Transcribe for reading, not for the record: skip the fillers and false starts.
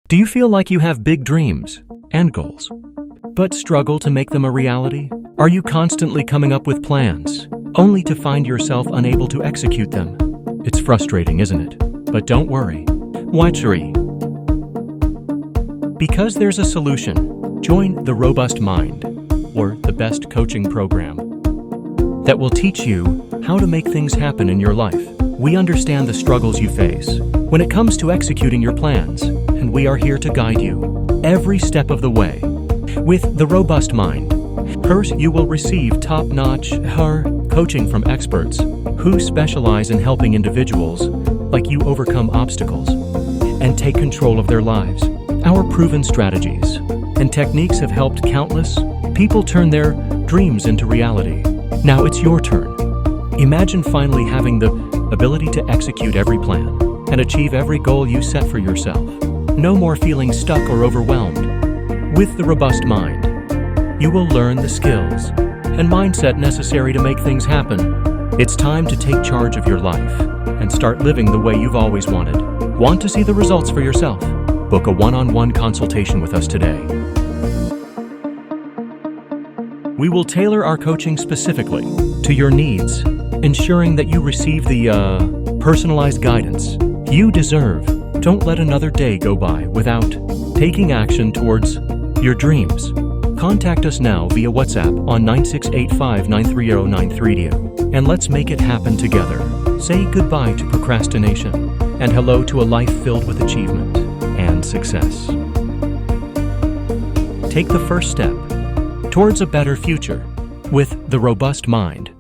Do you feel like you have big dreams and goals, but struggle to make them a reality? Are you constantly coming up with plans, only to find yourself unable to execute them? It's frustrating, isn't it? But don't worry. Watch three. Because there's a solution. Join the Robust Mind, or the best coaching program, that will teach you how to make things happen in your life. We understand the struggles you face when it comes to executing your plans, and we are here to guide you every step of the way. With the Robust Mind, first you will receive top-notch coaching from experts who specialize in helping individuals like you overcome obstacles and take control of their lives. Our proven strategies and techniques have helped countless people turn their dreams into reality. Now it's your turn. Imagine finally having the ability to execute every plan and achieve every goal you set for yourself. No more feeling stuck or overwhelmed. With the Robust Mind, you will learn the skills and mindset necessary to make things happen. It's time to take charge of your life and start living the way you've always wanted. Want to see the results for yourself? Book a one-on-one consultation with us today. We will tailor our coaching specifically to your needs, ensuring that you receive the personalized guidance you deserve. Don't let another day go by without taking action towards your dreams. Contact us now via WhatsApp on 9685930930 and let's make it happen together. Say goodbye to procrastination and hello to a life filled with achievement and success. Take the first step towards a better future with the Robust Mind.